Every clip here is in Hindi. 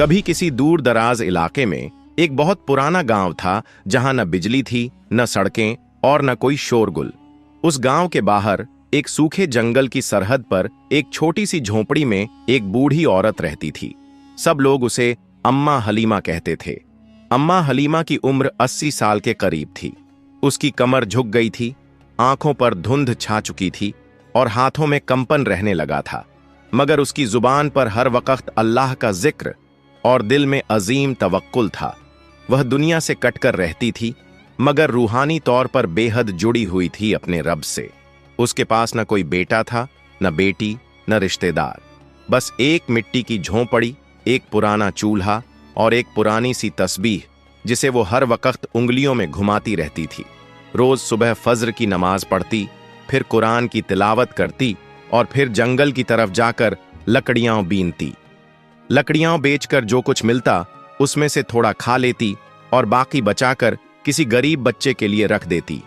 कभी किसी दूर दराज इलाके में एक बहुत पुराना गांव था, जहां न बिजली थी, न सड़कें और न कोई शोरगुल। उस गांव के बाहर एक सूखे जंगल की सरहद पर एक छोटी सी झोंपड़ी में एक बूढ़ी औरत रहती थी। सब लोग उसे अम्मा हलीमा कहते थे। अम्मा हलीमा की उम्र 80 साल के करीब थी। उसकी कमर झुक गई थी, आंखों पर धुंध छा चुकी थी और हाथों में कंपन रहने लगा था, मगर उसकी जुबान पर हर वक्त अल्लाह का जिक्र और दिल में अजीम तवक्कुल था। वह दुनिया से कटकर रहती थी, मगर रूहानी तौर पर बेहद जुड़ी हुई थी अपने रब से। उसके पास न कोई बेटा था, न बेटी, न रिश्तेदार। बस एक मिट्टी की झोंपड़ी, एक पुराना चूल्हा और एक पुरानी सी तस्बीह, जिसे वो हर वक्त उंगलियों में घुमाती रहती थी। रोज सुबह फज्र की नमाज पढ़ती, फिर कुरान की तिलावत करती और फिर जंगल की तरफ जाकर लकड़ियां बीनती। लकड़ियां बेचकर जो कुछ मिलता उसमें से थोड़ा खा लेती और बाकी बचाकर किसी गरीब बच्चे के लिए रख देती।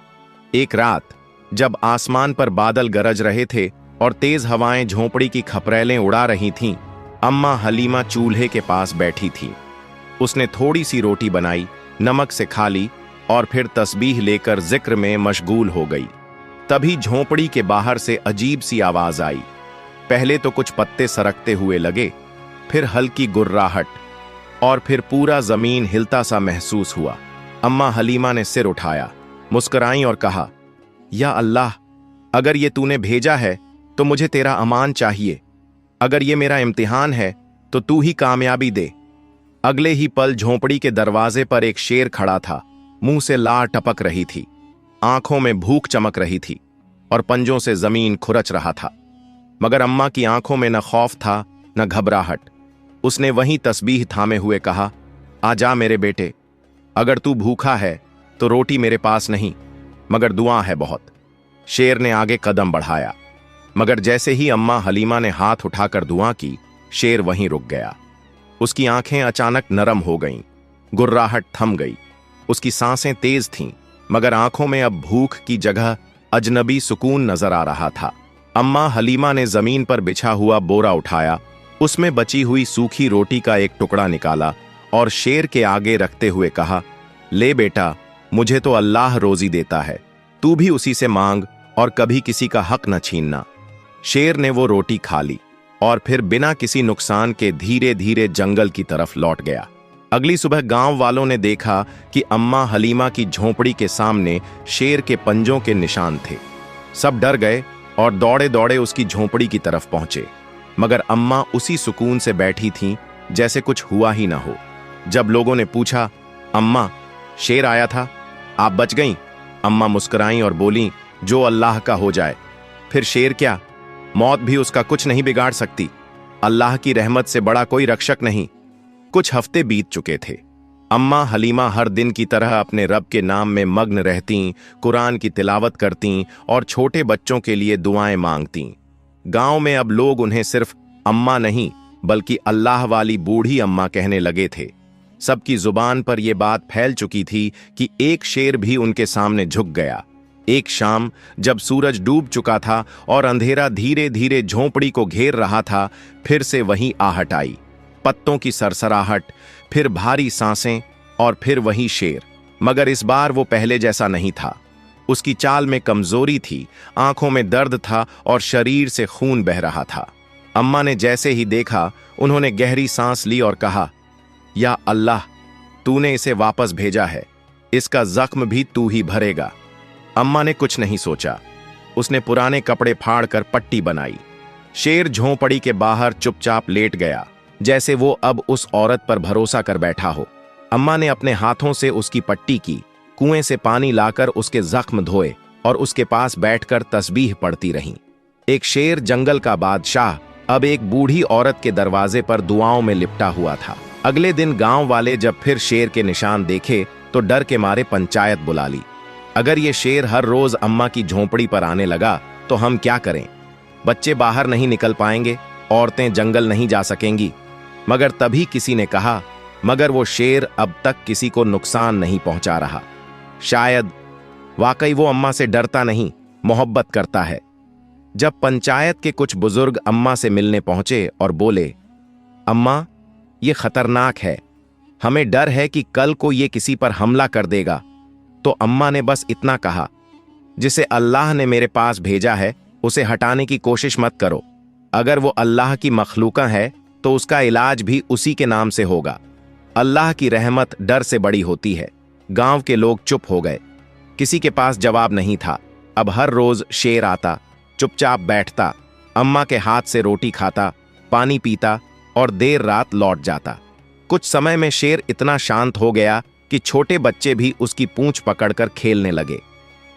एक रात जब आसमान पर बादल गरज रहे थे और तेज हवाएं झोंपड़ी की खपरेलें उड़ा रही थीं, अम्मा हलीमा चूल्हे के पास बैठी थी। उसने थोड़ी सी रोटी बनाई, नमक से खा ली और फिर तस्बीह लेकर जिक्र में मशगूल हो गई। तभी झोंपड़ी के बाहर से अजीब सी आवाज आई। पहले तो कुछ पत्ते सरकते हुए लगे, फिर हल्की गुर्राहट और फिर पूरा जमीन हिलता सा महसूस हुआ। अम्मा हलीमा ने सिर उठाया, मुस्कुराई और कहा, या अल्लाह, अगर ये तूने भेजा है तो मुझे तेरा अमान चाहिए। अगर ये मेरा इम्तिहान है तो तू ही कामयाबी दे। अगले ही पल झोंपड़ी के दरवाजे पर एक शेर खड़ा था। मुंह से लार टपक रही थी, आंखों में भूख चमक रही थी और पंजों से जमीन खुरच रहा था। मगर अम्मा की आंखों में न खौफ था न घबराहट। उसने वहीं तस्बीह थामे हुए कहा, आजा मेरे बेटे, अगर तू भूखा है तो रोटी मेरे पास नहीं, मगर दुआ है बहुत। शेर ने आगे कदम बढ़ाया, मगर जैसे ही अम्मा हलीमा ने हाथ उठाकर दुआ की, शेर वहीं रुक गया। उसकी आंखें अचानक नरम हो गईं, गुर्राहट थम गई। उसकी सांसें तेज थीं, मगर आंखों में अब भूख की जगह अजनबी सुकून नजर आ रहा था। अम्मा हलीमा ने जमीन पर बिछा हुआ बोरा उठाया, उसमें बची हुई सूखी रोटी का एक टुकड़ा निकाला और शेर के आगे रखते हुए कहा, ले बेटा, मुझे तो अल्लाह रोजी देता है, तू भी उसी से मांग और कभी किसी का हक न छीनना। शेर ने वो रोटी खा ली और फिर बिना किसी नुकसान के धीरे धीरे जंगल की तरफ लौट गया। अगली सुबह गांव वालों ने देखा कि अम्मा हलीमा की झोंपड़ी के सामने शेर के पंजों के निशान थे। सब डर गए और दौड़े दौड़े उसकी झोंपड़ी की तरफ पहुंचे, मगर अम्मा उसी सुकून से बैठी थीं जैसे कुछ हुआ ही ना हो। जब लोगों ने पूछा, अम्मा, शेर आया था, आप बच गईं? अम्मा मुस्कुराईं और बोलीं, जो अल्लाह का हो जाए। फिर शेर क्या, मौत भी उसका कुछ नहीं बिगाड़ सकती। अल्लाह की रहमत से बड़ा कोई रक्षक नहीं। कुछ हफ्ते बीत चुके थे। अम्मा हलीमा हर दिन की तरह अपने रब के नाम में मग्न रहतीं, कुरान की तिलावत करतीं और छोटे बच्चों के लिए दुआएं मांगतीं। गांव में अब लोग उन्हें सिर्फ अम्मा नहीं बल्कि अल्लाह वाली बूढ़ी अम्मा कहने लगे थे। सबकी जुबान पर यह बात फैल चुकी थी कि एक शेर भी उनके सामने झुक गया। एक शाम जब सूरज डूब चुका था और अंधेरा धीरे धीरे झोंपड़ी को घेर रहा था, फिर से वही आहट आई। पत्तों की सरसराहट, फिर भारी सांसें और फिर वही शेर, मगर इस बार वो पहले जैसा नहीं था। उसकी चाल में कमजोरी थी, आंखों में दर्द था और शरीर से खून बह रहा था। अम्मा ने जैसे ही देखा, उन्होंने गहरी सांस ली और कहा, या अल्लाह, तूने इसे वापस भेजा है, इसका जख्म भी तू ही भरेगा। अम्मा ने कुछ नहीं सोचा, उसने पुराने कपड़े फाड़कर पट्टी बनाई। शेर झोंपड़ी के बाहर चुपचाप लेट गया, जैसे वो अब उस औरत पर भरोसा कर बैठा हो। अम्मा ने अपने हाथों से उसकी पट्टी की, कुएं से पानी लाकर उसके जख्म धोए और उसके पास बैठकर तस्बीह पढ़ती रहीं। एक शेर जंगल का बादशाह अब एक बूढ़ी औरत के दरवाजे पर दुआओं में लिपटा हुआ था। अगले दिन गांव वाले जब फिर शेर के निशान देखे तो डर के मारे पंचायत बुला ली। अगर ये शेर हर रोज अम्मा की झोंपड़ी पर आने लगा तो हम क्या करें? बच्चे बाहर नहीं निकल पाएंगे, औरतें जंगल नहीं जा सकेंगी। मगर तभी किसी ने कहा, मगर वो शेर अब तक किसी को नुकसान नहीं पहुंचा रहा। शायद वाकई वो अम्मा से डरता नहीं, मोहब्बत करता है। जब पंचायत के कुछ बुजुर्ग अम्मा से मिलने पहुंचे और बोले, अम्मा, ये खतरनाक है, हमें डर है कि कल को ये किसी पर हमला कर देगा। तो अम्मा ने बस इतना कहा, जिसे अल्लाह ने मेरे पास भेजा है उसे हटाने की कोशिश मत करो। अगर वो अल्लाह की मखलूका है तो उसका इलाज भी उसी के नाम से होगा। अल्लाह की रहमत डर से बड़ी होती है। गांव के लोग चुप हो गए, किसी के पास जवाब नहीं था। अब हर रोज शेर आता, चुपचाप बैठता, अम्मा के हाथ से रोटी खाता, पानी पीता और देर रात लौट जाता। कुछ समय में शेर इतना शांत हो गया कि छोटे बच्चे भी उसकी पूंछ पकड़कर खेलने लगे।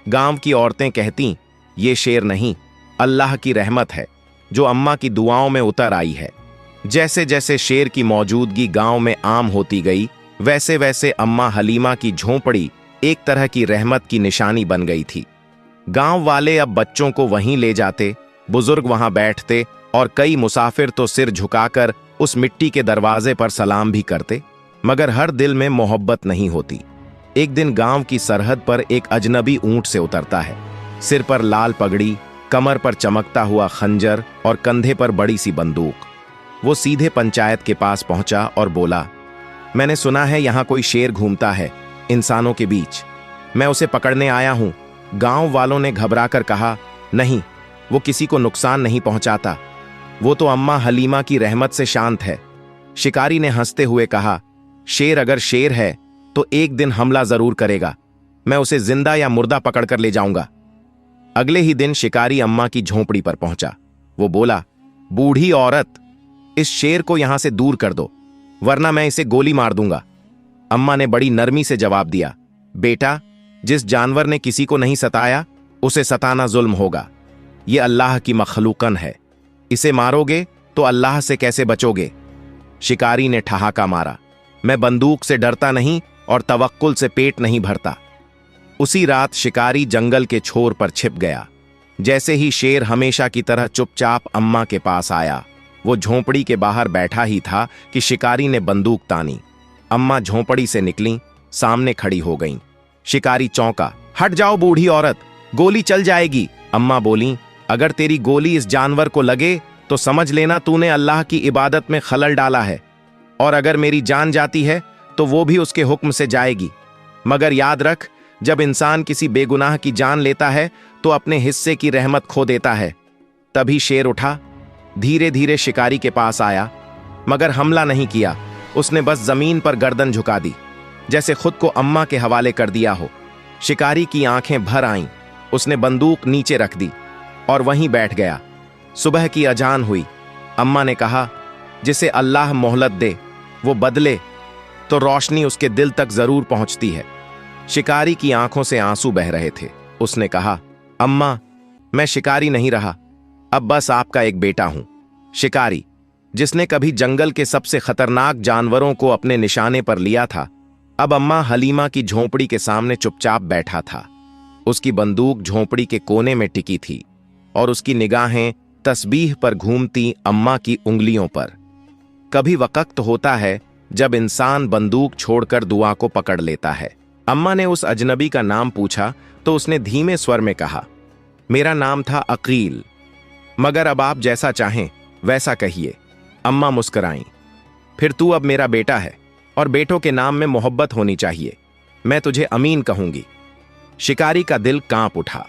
गांव की औरतें कहती, ये शेर नहीं, अल्लाह की रहमत है जो अम्मा की दुआओं में उतर आई है। जैसे जैसे शेर की मौजूदगी गांव में आम होती गई, वैसे वैसे अम्मा हलीमा की झोंपड़ी एक तरह की रहमत की निशानी बन गई थी। गांव वाले अब बच्चों को वहीं ले जाते, बुजुर्ग वहां बैठते और कई मुसाफिर तो सिर झुकाकर उस मिट्टी के दरवाजे पर सलाम भी करते, मगर हर दिल में मोहब्बत नहीं होती। एक दिन गांव की सरहद पर एक अजनबी ऊंट से उतरता है, सिर पर लाल पगड़ी, कमर पर चमकता हुआ खंजर और कंधे पर बड़ी सी बंदूक। वो सीधे पंचायत के पास पहुंचा और बोला, मैंने सुना है यहां कोई शेर घूमता है इंसानों के बीच, मैं उसे पकड़ने आया हूं। गांव वालों ने घबराकर कहा, नहीं, वो किसी को नुकसान नहीं पहुंचाता, वो तो अम्मा हलीमा की रहमत से शांत है। शिकारी ने हंसते हुए कहा, शेर अगर शेर है तो एक दिन हमला जरूर करेगा, मैं उसे जिंदा या मुर्दा पकड़कर ले जाऊंगा। अगले ही दिन शिकारी अम्मा की झोंपड़ी पर पहुंचा। वो बोला, बूढ़ी औरत, इस शेर को यहां से दूर कर दो, वरना मैं इसे गोली मार दूंगा। अम्मा ने बड़ी नरमी से जवाब दिया, बेटा, जिस जानवर ने किसी को नहीं सताया उसे सताना जुल्म होगा। ये अल्लाह की मखलूकन है, इसे मारोगे तो अल्लाह से कैसे बचोगे? शिकारी ने ठहाका मारा, मैं बंदूक से डरता नहीं और तवक्कुल से पेट नहीं भरता। उसी रात शिकारी जंगल के छोर पर छिप गया। जैसे ही शेर हमेशा की तरह चुपचाप अम्मा के पास आया, वो झोंपड़ी के बाहर बैठा ही था कि शिकारी ने बंदूक तानी। अम्मा झोंपड़ी से निकली, सामने खड़ी हो गईं। शिकारी चौंका, हट जाओ बूढ़ी औरत, गोली चल जाएगी। अम्मा बोली, अगर तेरी गोली इस जानवर को लगे तो समझ लेना तूने अल्लाह की इबादत में खलल डाला है, और अगर मेरी जान जाती है तो वो भी उसके हुक्म से जाएगी। मगर याद रख, जब इंसान किसी बेगुनाह की जान लेता है तो अपने हिस्से की रहमत खो देता है। तभी शेर उठा, धीरे धीरे शिकारी के पास आया, मगर हमला नहीं किया। उसने बस जमीन पर गर्दन झुका दी, जैसे खुद को अम्मा के हवाले कर दिया हो। शिकारी की आंखें भर आईं, उसने बंदूक नीचे रख दी और वहीं बैठ गया। सुबह की अजान हुई। अम्मा ने कहा, जिसे अल्लाह मोहलत दे वो बदले तो रोशनी उसके दिल तक जरूर पहुंचती है। शिकारी की आंखों से आंसू बह रहे थे। उसने कहा, अम्मा, मैं शिकारी नहीं रहा, अब बस आपका एक बेटा हूं। शिकारी, जिसने कभी जंगल के सबसे खतरनाक जानवरों को अपने निशाने पर लिया था, अब अम्मा हलीमा की झोंपड़ी के सामने चुपचाप बैठा था। उसकी बंदूक झोंपड़ी के कोने में टिकी थी और उसकी निगाहें तस्बीह पर घूमती अम्मा की उंगलियों पर। कभी वक्त होता है जब इंसान बंदूक छोड़कर दुआ को पकड़ लेता है। अम्मा ने उस अजनबी का नाम पूछा तो उसने धीमे स्वर में कहा, मेरा नाम था अकील, मगर अब आप जैसा चाहें वैसा कहिए। अम्मा मुस्कुराईं, फिर तू अब मेरा बेटा है और बेटों के नाम में मोहब्बत होनी चाहिए, मैं तुझे अमीन कहूंगी। शिकारी का दिल कांप उठा।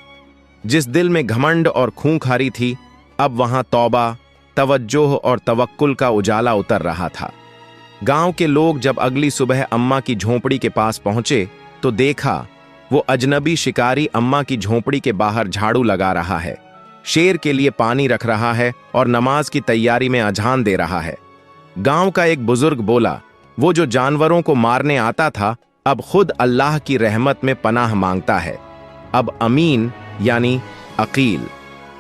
जिस दिल में घमंड और खूंखारी थी, अब वहां तौबा, तवज्जोह और तवक्कुल का उजाला उतर रहा था। गांव के लोग जब अगली सुबह अम्मा की झोंपड़ी के पास पहुंचे तो देखा वो अजनबी शिकारी अम्मा की झोंपड़ी के बाहर झाड़ू लगा रहा है, शेर के लिए पानी रख रहा है और नमाज की तैयारी में अजान दे रहा है। गांव का एक बुजुर्ग बोला, वो जो जानवरों को मारने आता था अब खुद अल्लाह की रहमत में पनाह मांगता है। अब अमीन यानी अकील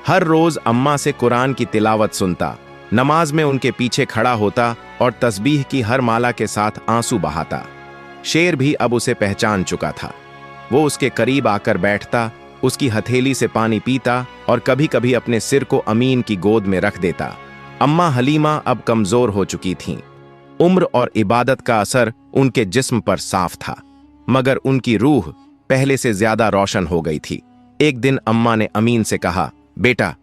हर रोज अम्मा से कुरान की तिलावत सुनता, नमाज में उनके पीछे खड़ा होता और तस्बीह की हर माला के साथ आंसू बहाता। शेर भी अब उसे पहचान चुका था। वो उसके करीब आकर बैठता, उसकी हथेली से पानी पीता और कभी कभी अपने सिर को अमीन की गोद में रख देता। अम्मा हलीमा अब कमजोर हो चुकी थीं। उम्र और इबादत का असर उनके जिस्म पर साफ था, मगर उनकी रूह पहले से ज्यादा रोशन हो गई थी। एक दिन अम्मा ने अमीन से कहा, बेटा,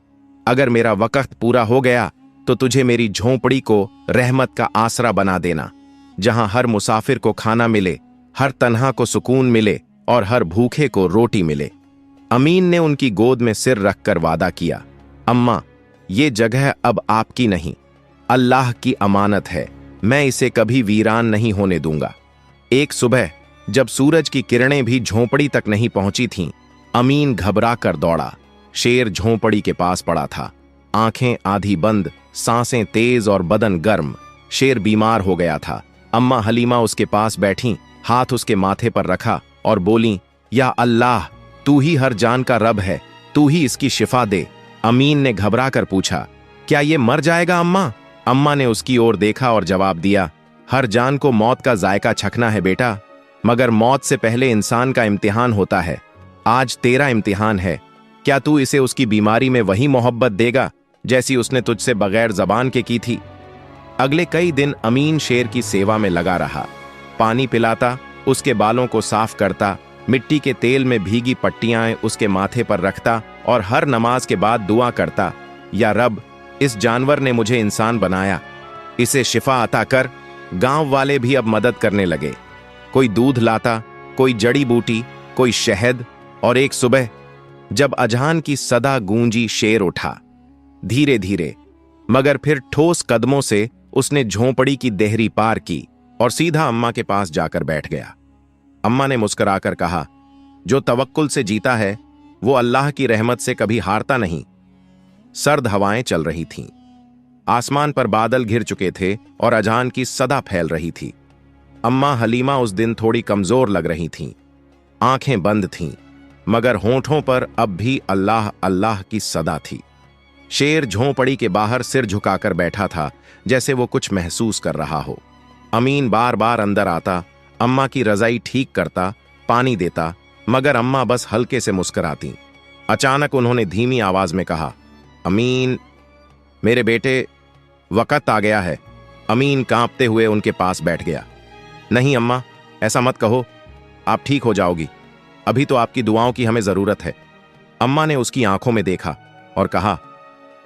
अगर मेरा वक्त पूरा हो गया तो तुझे मेरी झोंपड़ी को रहमत का आसरा बना देना, जहां हर मुसाफिर को खाना मिले, हर तन्हा को सुकून मिले और हर भूखे को रोटी मिले। अमीन ने उनकी गोद में सिर रखकर वादा किया, अम्मा, ये जगह अब आपकी नहीं, अल्लाह की अमानत है, मैं इसे कभी वीरान नहीं होने दूंगा। एक सुबह जब सूरज की किरणें भी झोंपड़ी तक नहीं पहुंची थीं, अमीन घबरा कर दौड़ा। शेर झोंपड़ी के पास पड़ा था, आंखें आधी बंद, सांसें तेज और बदन गर्म। शेर बीमार हो गया था। अम्मा हलीमा उसके पास बैठी, हाथ उसके माथे पर रखा और बोली, या अल्लाह, तू ही हर जान का रब है, तू ही इसकी शिफा दे। अमीन ने घबरा कर पूछा, क्या ये मर जाएगा अम्मा? अम्मा ने उसकी ओर देखा और जवाब दिया, हर जान को मौत का जायका चखना है बेटा, मगर मौत से पहले इंसान का इम्तिहान होता है। आज तेरा इम्तिहान है, क्या तू इसे उसकी बीमारी में वही मोहब्बत देगा जैसी उसने तुझसे बगैर जबान के की थी? अगले कई दिन अमीन शेर की सेवा में लगा रहा। पानी पिलाता, उसके बालों को साफ करता, मिट्टी के तेल में भीगी पट्टियां उसके माथे पर रखता और हर नमाज के बाद दुआ करता, या रब, इस जानवर ने मुझे इंसान बनाया, इसे शिफा अता कर। गांव वाले भी अब मदद करने लगे। कोई दूध लाता, कोई जड़ी बूटी, कोई शहद। और एक सुबह जब अजान की सदा गूंजी, शेर उठा। धीरे धीरे मगर फिर ठोस कदमों से उसने झोंपड़ी की देहरी पार की और सीधा अम्मा के पास जाकर बैठ गया। अम्मा ने मुस्कुराकर कहा, जो तवक्कुल से जीता है वो अल्लाह की रहमत से कभी हारता नहीं। सर्द हवाएं चल रही थीं, आसमान पर बादल घिर चुके थे और अजान की सदा फैल रही थी। अम्मा हलीमा उस दिन थोड़ी कमजोर लग रही थीं, आंखें बंद थीं, मगर होंठों पर अब भी अल्लाह अल्लाह की सदा थी। शेर झोंपड़ी के बाहर सिर झुकाकर बैठा था, जैसे वो कुछ महसूस कर रहा हो। अमीन बार बार अंदर आता, अम्मा की रजाई ठीक करता, पानी देता, मगर अम्मा बस हल्के से मुस्कुराती। अचानक उन्होंने धीमी आवाज में कहा, अमीन, मेरे बेटे, वक़्त आ गया है। अमीन कांपते हुए उनके पास बैठ गया। नहीं अम्मा, ऐसा मत कहो, आप ठीक हो जाओगी, अभी तो आपकी दुआओं की हमें जरूरत है। अम्मा ने उसकी आंखों में देखा और कहा,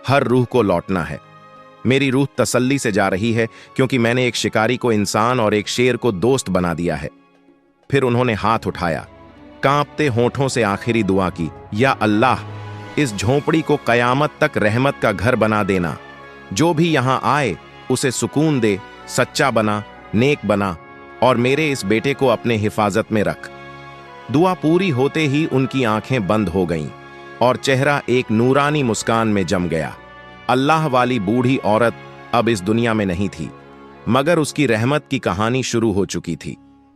हर रूह को लौटना है। मेरी रूह तसल्ली से जा रही है, क्योंकि मैंने एक शिकारी को इंसान और एक शेर को दोस्त बना दिया है। फिर उन्होंने हाथ उठाया, कांपते होंठों से आखिरी दुआ की, या अल्लाह, इस झोंपड़ी को कयामत तक रहमत का घर बना देना। जो भी यहां आए उसे सुकून दे, सच्चा बना, नेक बना, और मेरे इस बेटे को अपने हिफाजत में रख। दुआ पूरी होते ही उनकी आंखें बंद हो गईं और चेहरा एक नूरानी मुस्कान में जम गया। अल्लाह वाली बूढ़ी औरत अब इस दुनिया में नहीं थी, मगर उसकी रहमत की कहानी शुरू हो चुकी थी।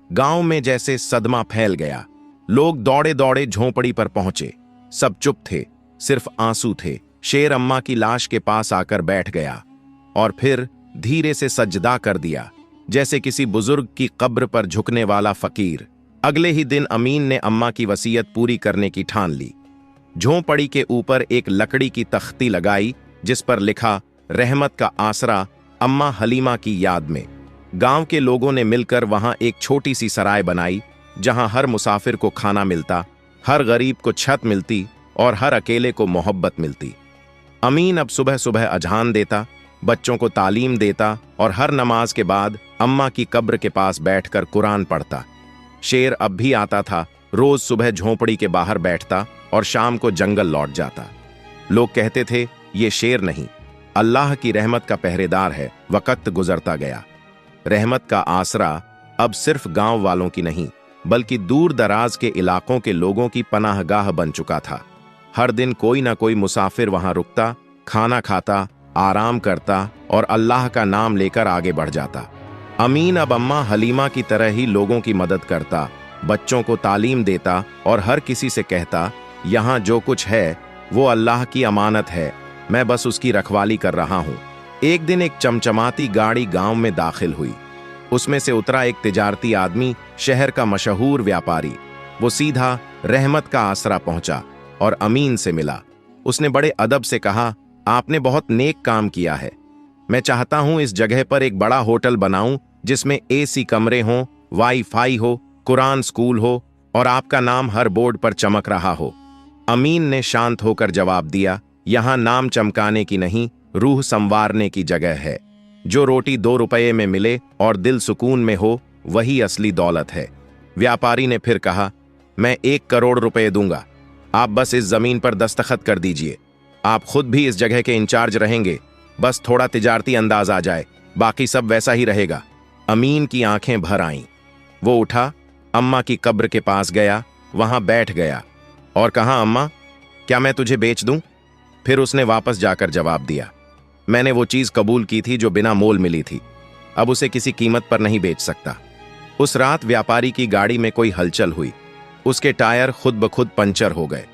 गांव में जैसे सदमा फैल गया। लोग दौड़े दौड़े झोंपड़ी पर पहुंचे। सब चुप थे, सिर्फ आंसू थे। शेर अम्मा की लाश के पास आकर बैठ गया और फिर धीरे से सजदा कर दिया, जैसे किसी बुजुर्ग की कब्र पर झुकने वाला फकीर। अगले ही दिन अमीन ने अम्मा की वसीयत पूरी करने की ठान ली। झोंपड़ी के ऊपर एक लकड़ी की तख्ती लगाई, जिस पर लिखा, रहमत का आसरा, अम्मा हलीमा की याद में। गांव के लोगों ने मिलकर वहां एक छोटी सी सराय बनाई, जहां हर मुसाफिर को खाना मिलता, हर गरीब को छत मिलती और हर अकेले को मोहब्बत मिलती। अमीन अब सुबह सुबह अजान देता, बच्चों को तालीम देता और हर नमाज के बाद अम्मा की कब्र के पास बैठकर कुरान पढ़ता। शेर अब भी आता था, रोज सुबह झोंपड़ी के बाहर बैठता और शाम को जंगल लौट जाता। लोग कहते थे, ये शेर नहीं, अल्लाह की रहमत का पहरेदार है। वक्त गुजरता गया। रहमत का आसरा अब सिर्फ गांव वालों की नहीं, बल्कि दूर दराज के इलाकों के लोगों की पनाहगाह बन चुका था। हर दिन कोई ना कोई मुसाफिर वहां रुकता, खाना खाता, आराम करता और अल्लाह का नाम लेकर आगे बढ़ जाता। अमीन अब अम्मा हलीमा की तरह ही लोगों की मदद करता, बच्चों को तालीम देता और हर किसी से कहता, यहाँ जो कुछ है वो अल्लाह की अमानत है, मैं बस उसकी रखवाली कर रहा हूँ। एक दिन एक चमचमाती गाड़ी गांव में दाखिल हुई। उसमें से उतरा एक तिजारती आदमी, शहर का मशहूर व्यापारी। वो सीधा रहमत का आसरा पहुंचा और अमीन से मिला। उसने बड़े अदब से कहा, आपने बहुत नेक काम किया है। मैं चाहता हूं इस जगह पर एक बड़ा होटल बनाऊं, जिसमें एसी कमरे हों, वाईफाई हो, कुरान स्कूल हो और आपका नाम हर बोर्ड पर चमक रहा हो। अमीन ने शांत होकर जवाब दिया, यहां नाम चमकाने की नहीं, रूह संवारने की जगह है। जो रोटी 2 रुपये में मिले और दिल सुकून में हो, वही असली दौलत है। व्यापारी ने फिर कहा, मैं 1 करोड़ रुपए दूंगा। आप बस इस जमीन पर दस्तखत कर दीजिए। आप खुद भी इस जगह के इंचार्ज रहेंगे। बस थोड़ा तिजारती अंदाज आ जाए, बाकी सब वैसा ही रहेगा। अमीन की आंखें भर आईं। वो उठा, अम्मा की कब्र के पास गया, वहां बैठ गया और कहा, अम्मा, क्या मैं तुझे बेच दूं? फिर उसने वापस जाकर जवाब दिया, मैंने वो चीज कबूल की थी जो बिना मोल मिली थी, अब उसे किसी कीमत पर नहीं बेच सकता। उस रात व्यापारी की गाड़ी में कोई हलचल हुई। उसके टायर खुद ब खुद पंचर हो गए।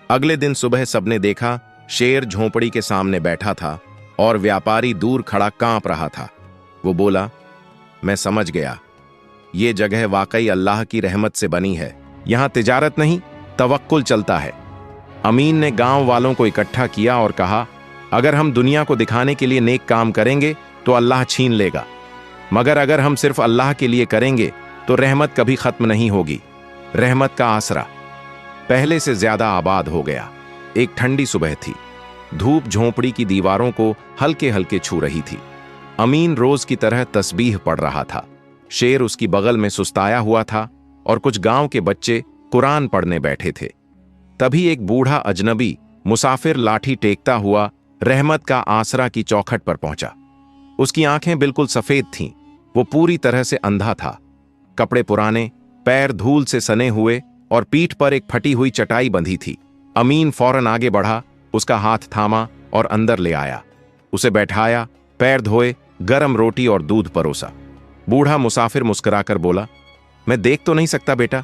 अगले दिन सुबह सबने देखा, शेर झोंपड़ी के सामने बैठा था और व्यापारी दूर खड़ा कांप रहा था। वो बोला, मैं समझ गया, ये जगह वाकई अल्लाह की रहमत से बनी है। यहां तिजारत नहीं, तवक्कुल चलता है। अमीन ने गांव वालों को इकट्ठा किया और कहा, अगर हम दुनिया को दिखाने के लिए नेक काम करेंगे तो अल्लाह छीन लेगा, मगर अगर हम सिर्फ अल्लाह के लिए करेंगे तो रहमत कभी खत्म नहीं होगी। रहमत का आसरा पहले से ज्यादा आबाद हो गया। एक ठंडी सुबह थी। धूप झोंपड़ी की दीवारों को हल्के हल्के छू रही थी। अमीन रोज की तरह तस्बीह पढ़ रहा था। शेर उसकी बगल में सुस्ताया हुआ था और कुछ गांव के बच्चे कुरान पढ़ने बैठे थे। तभी एक बूढ़ा अजनबी मुसाफिर लाठी टेकता हुआ रहमत का आसरा की चौखट पर पहुंचा। उसकी आंखें बिल्कुल सफेद थीं। वो पूरी तरह से अंधा था। कपड़े पुराने, पैर धूल से सने हुए और पीठ पर एक फटी हुई चटाई बंधी थी। अमीन फौरन आगे बढ़ा, उसका हाथ थामा और अंदर ले आया। उसे बैठाया, पैर धोए, गरम रोटी और दूध परोसा। बूढ़ा मुसाफिर मुस्कुराकर बोला, मैं देख तो नहीं सकता बेटा,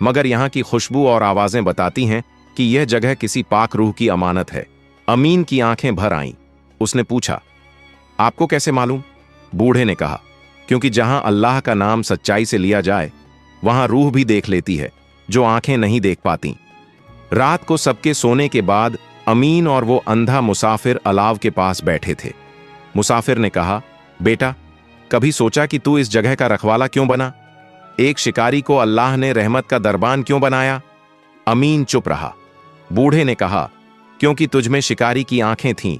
मगर यहां की खुशबू और आवाजें बताती हैं कि यह जगह किसी पाक रूह की अमानत है। अमीन की आंखें भर आईं। उसने पूछा, आपको कैसे मालूम? बूढ़े ने कहा, क्योंकि जहां अल्लाह का नाम सच्चाई से लिया जाए, वहां रूह भी देख लेती है जो आंखें नहीं देख पाती। रात को सबके सोने के बाद अमीन और वो अंधा मुसाफिर अलाव के पास बैठे थे। मुसाफिर ने कहा, बेटा, कभी सोचा कि तू इस जगह का रखवाला क्यों बना? एक शिकारी को अल्लाह ने रहमत का दरबान क्यों बनाया? अमीन चुप रहा। बूढ़े ने कहा, क्योंकि तुझमें शिकारी की आंखें थीं,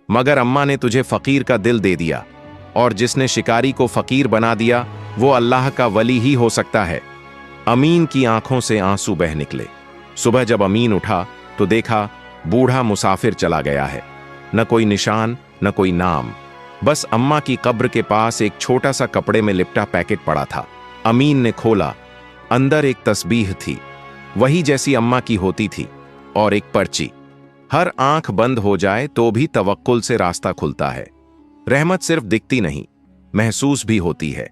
मगर अम्मा ने तुझे फकीर का दिल दे दिया, और जिसने शिकारी को फकीर बना दिया वो अल्लाह का वली ही हो सकता है। अमीन की आंखों से आंसू बह निकले। सुबह जब अमीन उठा तो देखा बूढ़ा मुसाफिर चला गया है। न कोई निशान, न कोई नाम, बस अम्मा की कब्र के पास एक छोटा सा कपड़े में लिपटा पैकेट पड़ा था। अमीन ने खोला। अंदर एक तस्बीह थी, वही जैसी अम्मा की होती थी, और एक पर्ची। हर आंख बंद हो जाए तो भी तवक्कुल से रास्ता खुलता है। रहमत सिर्फ दिखती नहीं, महसूस भी होती है।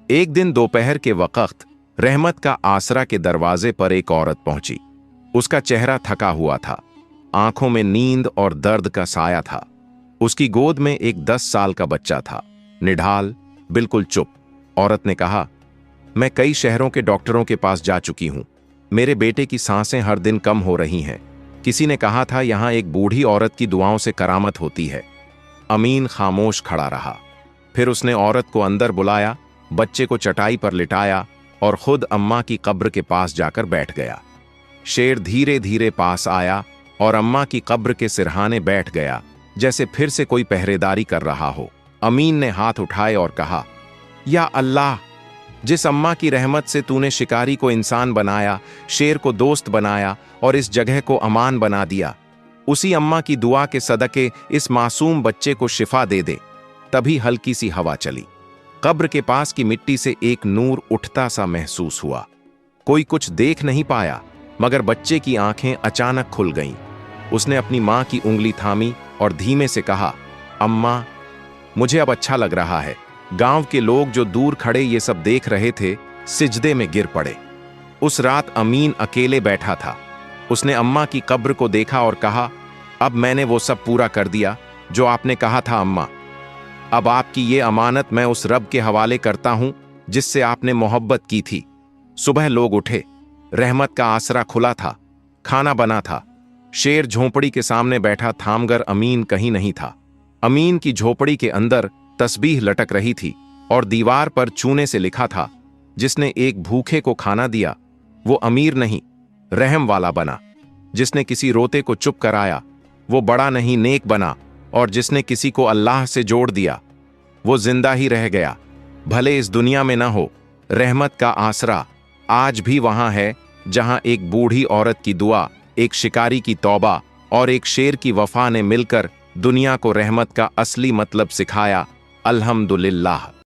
एक दिन दोपहर के वक्त रहमत का आसरा के दरवाजे पर एक औरत पहुंची। उसका चेहरा थका हुआ था, आंखों में नींद और दर्द का साया था। उसकी गोद में एक 10 साल का बच्चा था, निढाल, बिल्कुल चुप। औरत ने कहा, मैं कई शहरों के डॉक्टरों के पास जा चुकी हूं। मेरे बेटे की सांसें हर दिन कम हो रही हैं। किसी ने कहा था यहां एक बूढ़ी औरत की दुआओं से करामत होती है। अमीन खामोश खड़ा रहा। फिर उसने औरत को अंदर बुलाया, बच्चे को चटाई पर लिटाया और खुद अम्मा की कब्र के पास जाकर बैठ गया। शेर धीरे धीरे पास आया और अम्मा की कब्र के सिरहाने बैठ गया, जैसे फिर से कोई पहरेदारी कर रहा हो। अमीन ने हाथ उठाए और कहा, या अल्लाह, जिस अम्मा की रहमत से तूने शिकारी को इंसान बनाया, शेर को दोस्त बनाया और इस जगह को अमान बना दिया, उसी अम्मा की दुआ के सदके इस मासूम बच्चे को शिफा दे दे। तभी हल्की सी हवा चली। कब्र के पास की मिट्टी से एक नूर उठता सा महसूस हुआ। कोई कुछ देख नहीं पाया, मगर बच्चे की आंखें अचानक खुल गईं। उसने अपनी मां की उंगली थामी और धीमे से कहा, अम्मा, मुझे अब अच्छा लग रहा है। गांव के लोग जो दूर खड़े ये सब देख रहे थे, सिजदे में गिर पड़े। उस रात अमीन अकेले बैठा था। उसने अम्मा की कब्र को देखा और कहा, अब मैंने वो सब पूरा कर दिया जो आपने कहा था अम्मा। अब आपकी ये अमानत मैं उस रब के हवाले करता हूं जिससे आपने मोहब्बत की थी। सुबह लोग उठे। रहमत का आसरा खुला था, खाना बना था। शेर झोंपड़ी के सामने बैठा था, मगर अमीन कहीं नहीं था। अमीन की झोपड़ी के अंदर तस्बीह लटक रही थी और दीवार पर चूने से लिखा था, जिसने एक भूखे को खाना दिया वो अमीर नहीं, रहम वाला बना। जिसने किसी रोते को चुप कराया वो बड़ा नहीं, नेक बना। और जिसने किसी को अल्लाह से जोड़ दिया वो जिंदा ही रह गया। भले इस दुनिया में न हो, रहमत का आसरा आज भी वहां है जहां एक बूढ़ी औरत की दुआ, एक शिकारी की तौबा और एक शेर की वफा ने मिलकर दुनिया को रहमत का असली मतलब सिखाया। अल्हम्दुलिल्लाह।